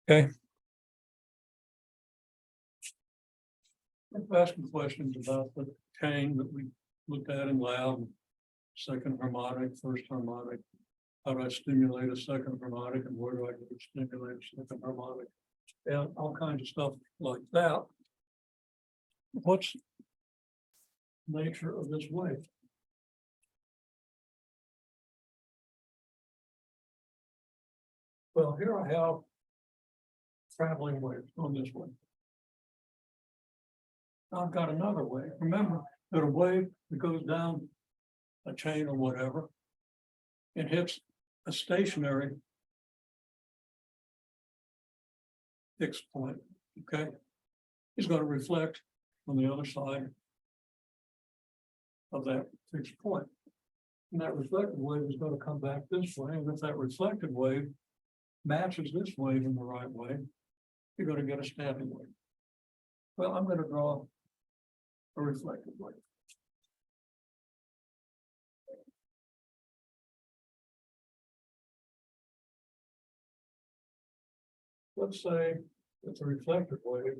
Okay. I'm asking questions about the chain that we looked at in lab. Second harmonic, first harmonic. How do I stimulate a second harmonic and where do I go to stimulate a second harmonic? And all kinds of stuff like that. What's the nature of this wave? Well, here I have traveling waves on this one. I've got another wave. Remember that a wave that goes down a chain or whatever, it hits a stationary fixed point, okay? It's going to reflect on the other side of that fixed point. And that reflected wave is going to come back this way, and if that reflected wave matches this wave in the right way, you're going to get a standing wave. Well, I'm going to draw a reflected wave. Let's say it's a reflected wave.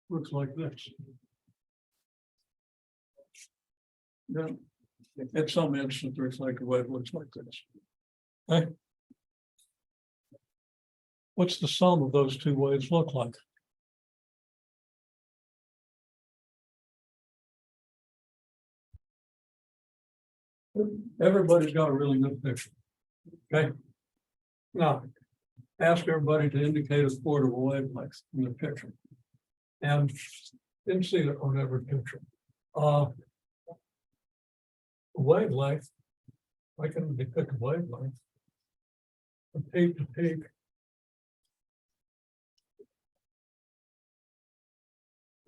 Looks like this. Then, at some instant, the reflected wave looks like this. Okay. What's the sum of those two waves look like? Everybody's got a really good picture. Okay. Now, ask everybody to indicate a quarter of a wavelength in the picture. And didn't see it on every picture. Wavelength, I can depict a wavelength. From peak to peak.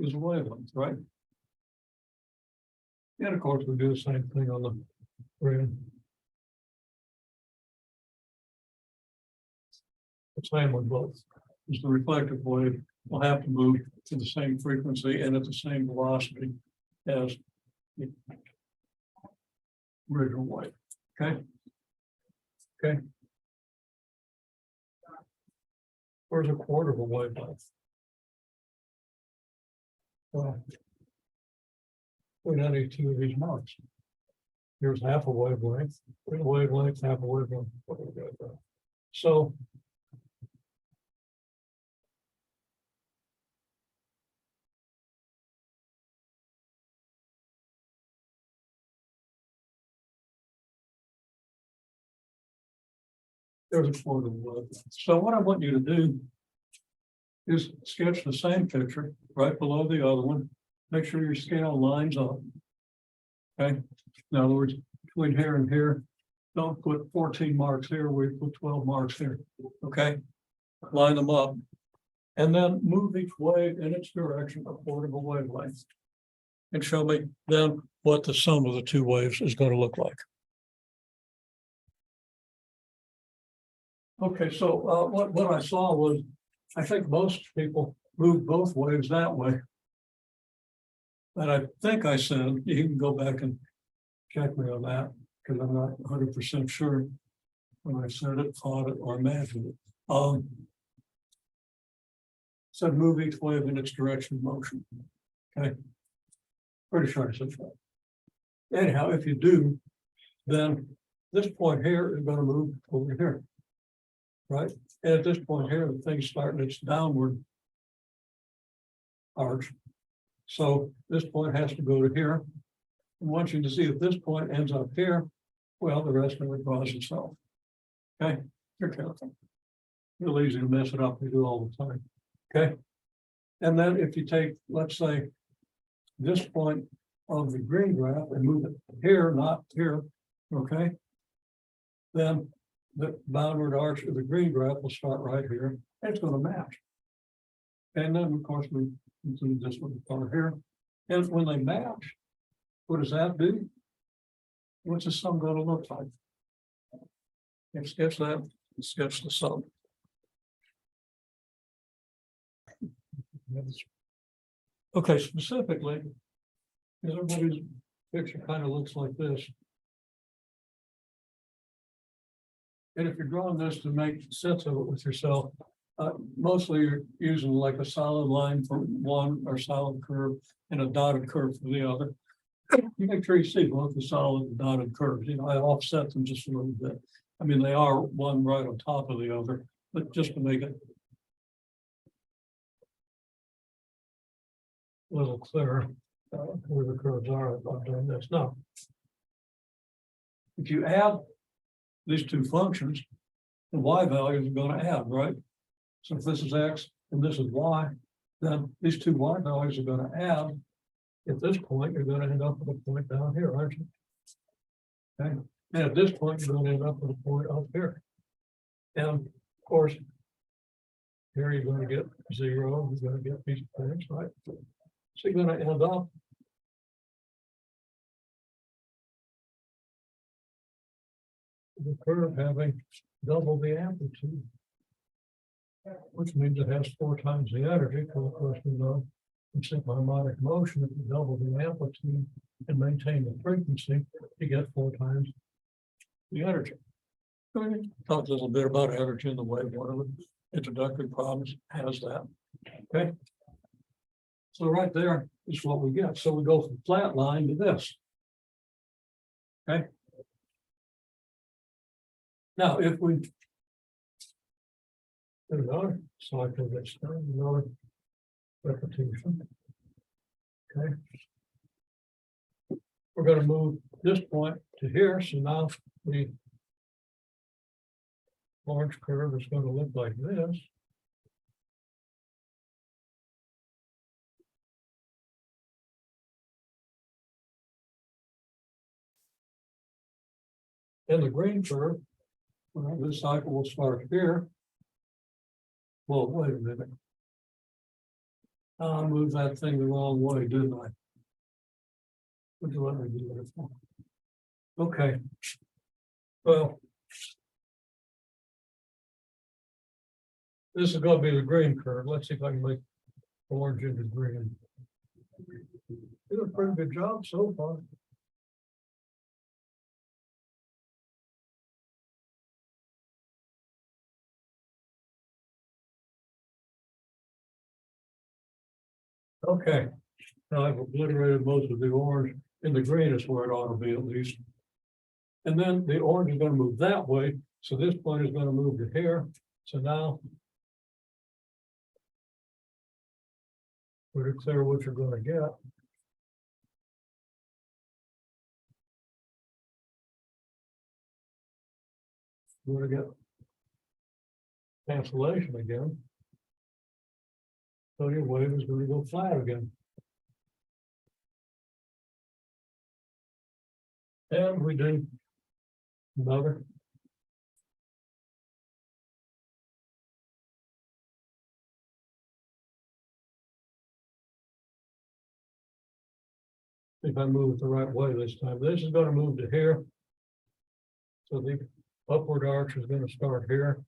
Is a wavelength, right? And of course, we do the same thing on the grid. The same with both. Is the reflective wave will have to move to the same frequency and at the same velocity as the original wave. Okay. Okay. Where's a quarter of a wavelength? Well, we don't need two of these marks. Here's half a wavelength, half a wavelength. So there's a quarter of a wavelength. So what I want you to do is sketch the same picture right below the other one. Make sure your scale lines up. Okay. In other words, between here and here, don't put 14 marks here, we put 12 marks here. Okay. Line them up. And then move each wave in its direction a quarter of a wavelength. And show me then what the sum of the two waves is going to look like. Okay, so what I saw was, I think most people move both waves that way. And I think I said, you can go back and check me on that, because I'm not 100% sure when I said it, thought it, or imagined it. Said move each wave in its direction of motion. Okay. Pretty sure I said that. Anyhow, if you do, then this point here is going to move over here. Right? And at this point here, the thing's starting its downward arch. So this point has to go to here. I want you to see if this point ends up here, well, the rest of it draws itself. Okay, you're careful. Real easy to mess it up, we do all the time. Okay. And then if you take, let's say, this point of the green graph and move it here, not here, okay, then the downward arch of the green graph will start right here, and it's going to match. And then, of course, we include this one part here. And when they match, what does that do? What's the sum going to look like? And sketch that, and sketch the sum. Okay, specifically, because everybody's picture kind of looks like this. And if you're drawing this to make sense of it with yourself, mostly you're using like a solid line for one or solid curve and a dotted curve for the other. You make sure you see both the solid and dotted curves. You know, I offset them just a little bit. I mean, they are one right on top of the other, but just to make it a little clearer where the curves are, I'm doing this now. If you add these two functions, the y values are going to add, right? So if this is x and this is y, then these two y values are going to add. At this point, you're going to end up with a point down here, aren't you? Okay. And at this point, you're going to end up with a point up here. And of course, here you're going to get 0, you're going to get these points, right? So you're going to end up the curve having double the amplitude, which means it has 4 times the energy. So of course, we know in simple harmonic motion, if you double the amplitude and maintain the frequency, you get 4 times the energy. Talk a little bit about energy in the wave. One of the introductory problems has that. Okay. So right there is what we get. So we go from flat line to this. Okay. Now, if we do another cycle this time, another repetition. Okay. We're going to move this point to here. So now the orange curve is going to look like this. And the green curve, well, this cycle will start here. Well, wait a minute. I moved that thing the wrong way, didn't I? Would you let me do that for? Okay. Well, this is going to be the green curve. Let's see if I can make orange into green. Did a pretty good job so far. Okay, now I've obliterated most of the orange, and the green is where it ought to be at least. And then the orange is going to move that way, so this point is going to move to here. So now we're clear what you're going to get. We're going to get cancellation again. So your wave is going to go flat again. And we do another. If I move it the right way this time, this is going to move to here. So the upward arch is going to start here.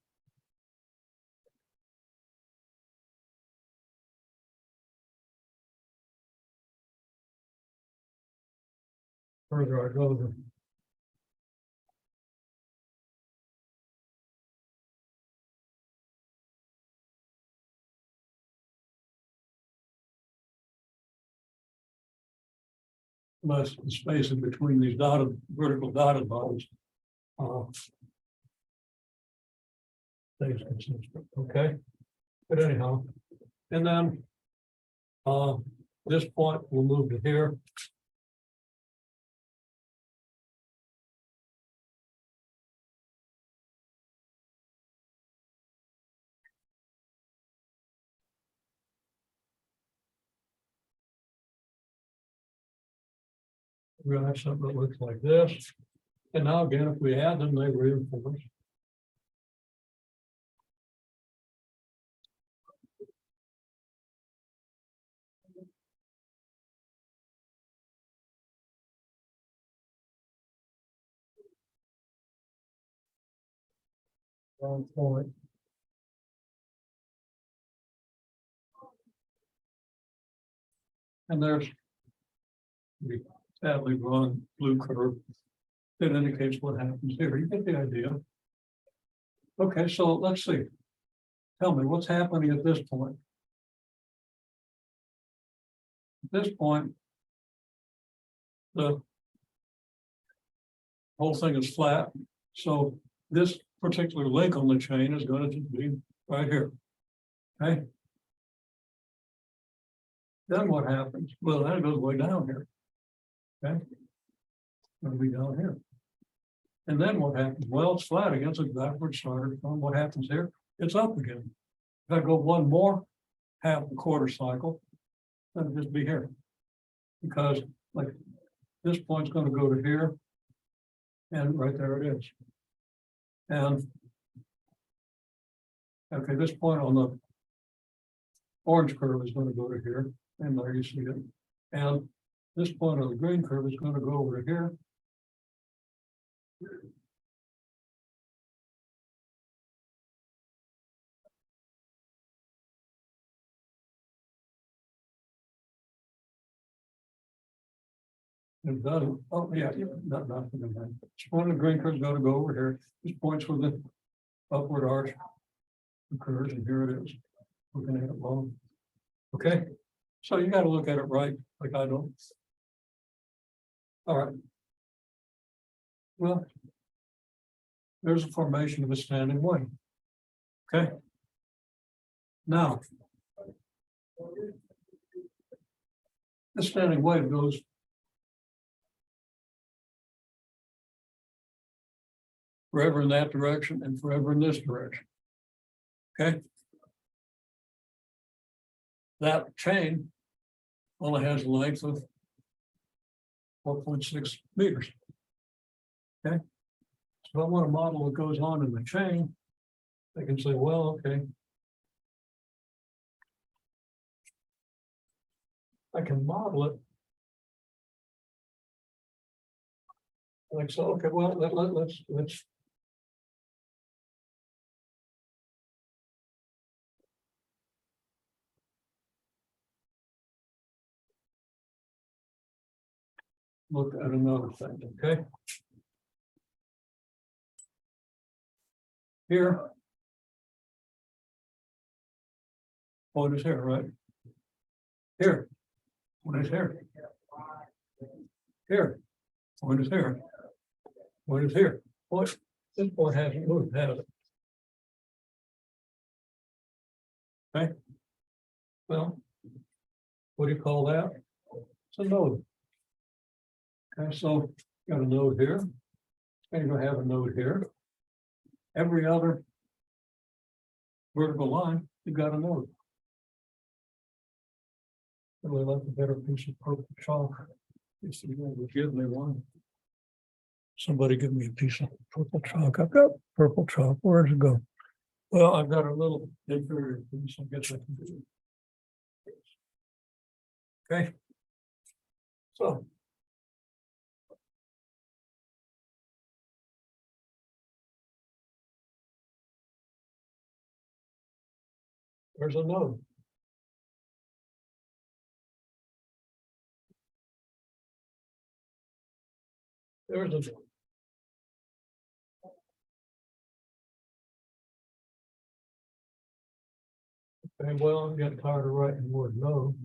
Further I go, the less the space in between these dotted, vertical dotted bodies. Stays consistent, okay? But anyhow, and then this point will move to here. We're gonna have something that looks like this. And now again, if we add them, they reinforce. Wrong point. And there's the badly drawn blue curve that indicates what happens here. You get the idea. Okay, so let's see. Tell me what's happening at this point. At this point, the whole thing is flat. So this particular link on the chain is going to be right here. Okay. Then what happens? Well, that goes way down here. Okay. It'll be down here. And then what happens? Well, it's flat again, so it's backward started from what happens here. It's up again. If I go one more half a quarter cycle, then just be here. Because like this point's going to go to here. And right there it is. And okay, this point on the orange curve is going to go to here. And there you see it. And this point on the green curve is going to go over to here. And done. Oh, yeah, not nothing. This point of the green curve is going to go over here. This point's where the upward arch occurs, and here it is. Looking at it long. Okay, so you got to look at it right, like I don't. All right. Well, there's a formation of a standing wave. Okay. Now, the standing wave goes forever in that direction and forever in this direction. Okay. That chain only has a length of 4.6 meters. Okay. So if I want to model what goes on in the chain, I can say, well, okay. I can model it. Like so, okay, well, let's look at another thing, okay? Here. Point is here, right? Here. Point is here. Here. Point is here. Point is here. Point. This point hasn't moved, has it? Okay. Well, what do you call that? It's a node. Okay, so you got a node here, and you're going to have a node here. Every other vertical line, you've got a node. Really like a better piece of purple chalk. If you would give me one. Somebody give me a piece of purple chalk. I've got purple chalk. Where does it go? Well, I've got a little inferior piece. I guess I can do it. Okay. So. There's a node. There's a node. Okay, well, I'm getting tired of writing the word node.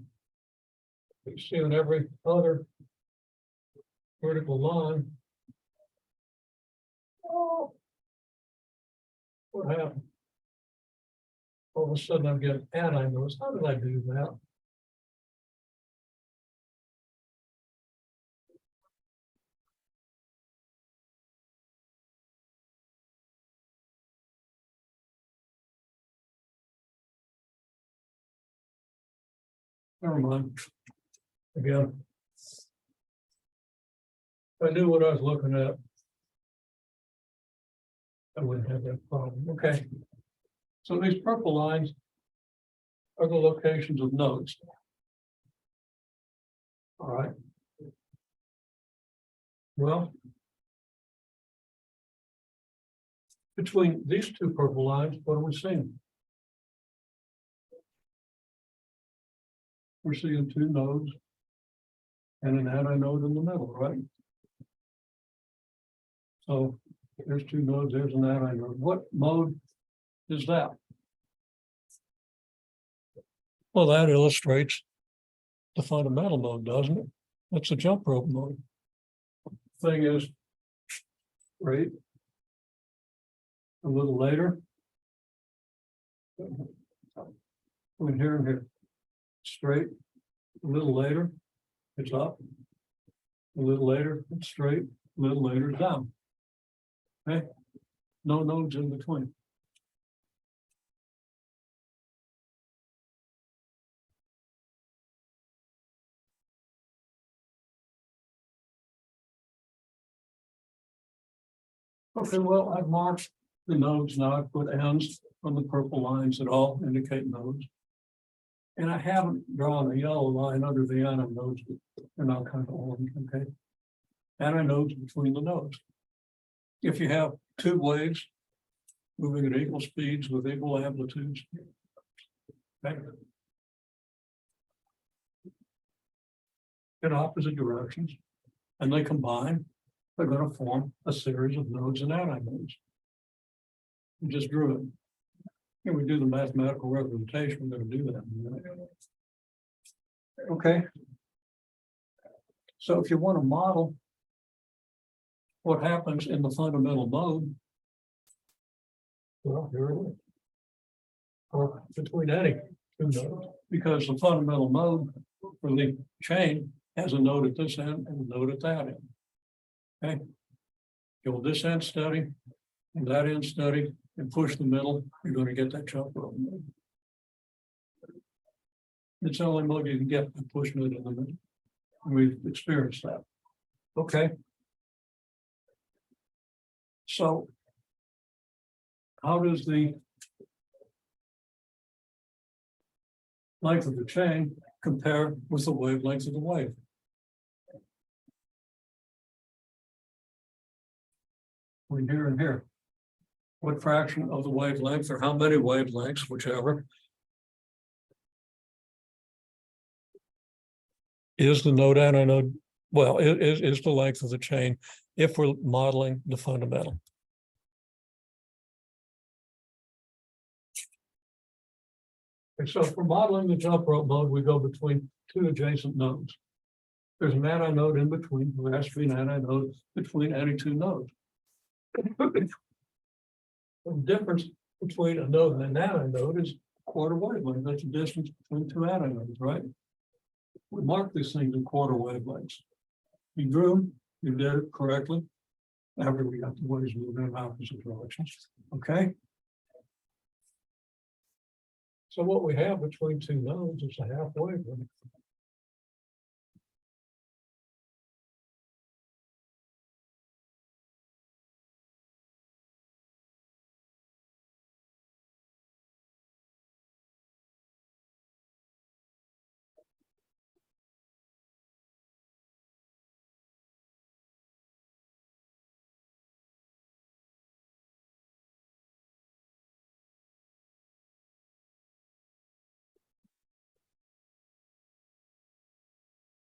You see on every other vertical line. Oh, what happened? All of a sudden I'm getting anti-nodes. How did I do that? Never mind. Again. If I knew what I was looking at, I wouldn't have that problem. Okay. So these purple lines are the locations of nodes. All right. Well, between these two purple lines, what are we seeing? We're seeing two nodes and an antinode in the middle, right? So there's two nodes, there's an antinode. What mode is that? Well, that illustrates the fundamental mode, doesn't it? That's the jump rope mode. Thing is, right? A little later. Between here and here. Straight. A little later, it's up. A little later, it's straight. A little later, it's down. Okay? No nodes in between. Okay, well, I've marked the nodes now. I've put ends on the purple lines that all indicate nodes. And I haven't drawn a yellow line under the antinodes, but they're now kind of orange, okay? Antinodes between the nodes. If you have two blades moving at equal speeds with equal amplitudes, okay, in opposite directions, and they combine, they're going to form a series of nodes and antinodes. We just drew it. And we do the mathematical representation, we're going to do that in a minute. Okay. So if you want to model what happens in the fundamental mode, well, here it is. Or between any two nodes, because the fundamental mode for the chain has a node at this end and a node at that end. Okay. Go this end steady and that end steady and push the middle, you're going to get that jump rope mode. It's the only mode you can get by pushing it in the middle. We've experienced that. Okay. So how does the length of the chain compare with the wavelength of the wave? Between here and here. What fraction of the wavelength, or how many wavelengths, whichever, is the node antinode? Well, is the length of the chain if we're modeling the fundamental. Okay, so for modeling the jump rope mode, we go between two adjacent nodes. There's an antinode in between. There has to be an antinode between any two nodes. The difference between a node and an antinode is quarter wavelength. That's the distance between two antinodes, right? We mark these things in quarter wavelengths. You drew them, you did it correctly. However, we got the waves moving in opposite directions. Okay. So what we have between two nodes is a half wavelength.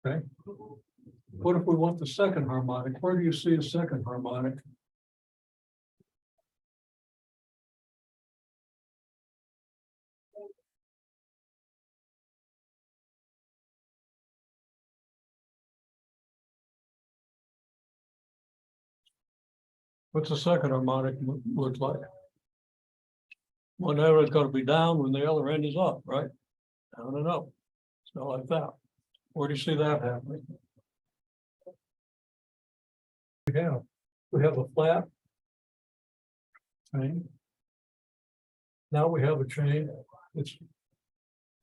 Okay. What if we want the second harmonic? Where do you see a second harmonic? What's the second harmonic look like? One end is going to be down when the other end is up, right? Down and up. It's not like that. Where do you see that happening? We have a flat chain. Now we have a chain. It's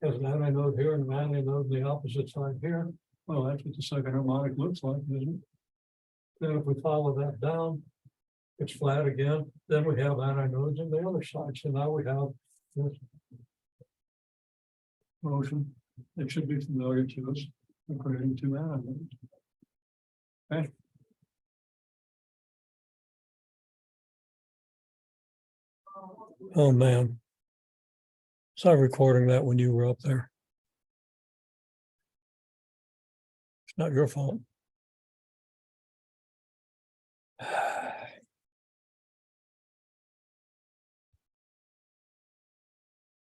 has an antinode here and an antinode on the opposite side here. Well, that's what the second harmonic looks like, isn't it? Then if we follow that down, it's flat again. Then we have antinodes on the other side. So now we have this motion. It should be familiar to us. We're creating two antinodes. Okay. Oh man. So I'm recording that when you were up there. Not your fault.